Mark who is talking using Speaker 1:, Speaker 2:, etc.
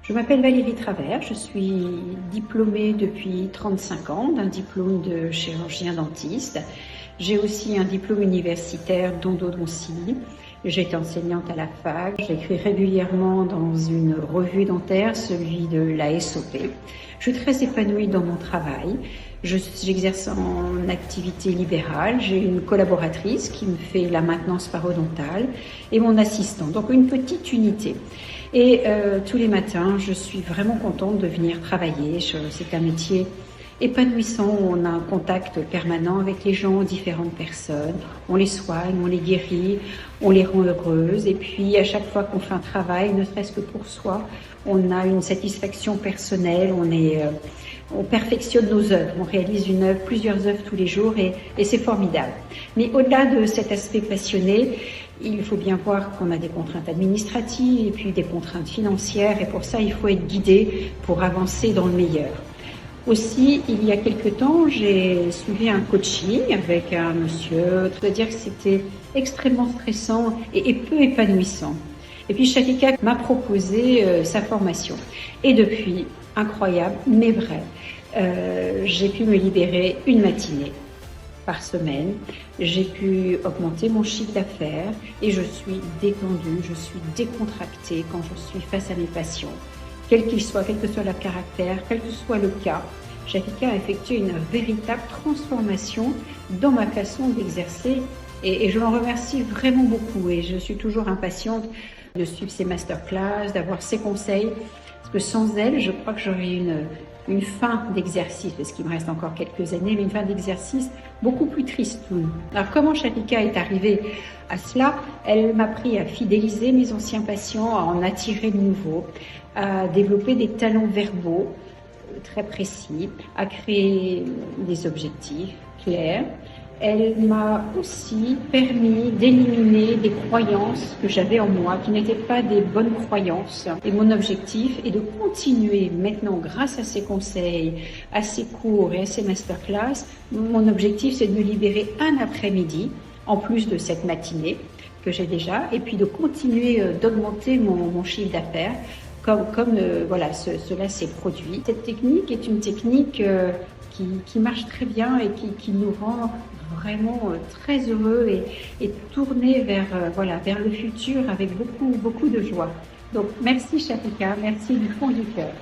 Speaker 1: Je m'appelle Valérie Travers, je suis diplômée depuis 35 ans d'un diplôme de chirurgien dentiste. J'ai aussi un diplôme universitaire d'endodontie. J'ai été enseignante à la fac, j'écris régulièrement dans une revue dentaire, celui de la SOP. Je suis très épanouie dans mon travail. J'exerce en activité libérale, j'ai une collaboratrice qui me fait la maintenance parodontale et mon assistant, donc une petite unité. Et tous les matins, je suis vraiment contente de venir travailler. C'est un métier épanouissant, on a un contact permanent avec les gens, différentes personnes, on les soigne, on les guérit, on les rend heureuses, et puis à chaque fois qu'on fait un travail, ne serait-ce que pour soi, on a une satisfaction personnelle, on perfectionne nos œuvres, on réalise une œuvre, plusieurs œuvres tous les jours, et c'est formidable. Mais au-delà de cet aspect passionné, il faut bien voir qu'on a des contraintes administratives et puis des contraintes financières, et pour ça il faut être guidé pour avancer dans le meilleur. Aussi, il y a quelque temps, j'ai suivi un coaching avec un monsieur. Je dois dire que c'était extrêmement stressant et peu épanouissant. Et puis Sharika m'a proposé sa formation. Et depuis, incroyable, mais vrai, j'ai pu me libérer une matinée par semaine. J'ai pu augmenter mon chiffre d'affaires et je suis détendue, je suis décontractée quand je suis face à mes patients. Quel qu'il soit, quel que soit leur caractère, quel que soit le cas, Sharika a effectué une véritable transformation dans ma façon d'exercer et je l'en remercie vraiment beaucoup et je suis toujours impatiente de suivre ses masterclass, d'avoir ses conseils, parce que sans elle, je crois que j'aurais une fin d'exercice, parce qu'il me reste encore quelques années, mais une fin d'exercice beaucoup plus triste. Alors comment Sharika est arrivée à cela? Elle m'a appris à fidéliser mes anciens patients, à en attirer de nouveaux, à développer des talents verbaux très précis, à créer des objectifs clairs. Elle m'a aussi permis d'éliminer des croyances que j'avais en moi, qui n'étaient pas des bonnes croyances. Et mon objectif est de continuer maintenant, grâce à ses conseils, à ses cours et à ses masterclass, mon objectif c'est de me libérer un après-midi, en plus de cette matinée que j'ai déjà, et puis de continuer d'augmenter mon chiffre d'affaires, comme cela s'est produit. Cette technique est une technique qui marche très bien et qui nous rend vraiment très heureux et tournés vers le futur avec beaucoup de joie. Donc merci Sharika, merci du fond du cœur.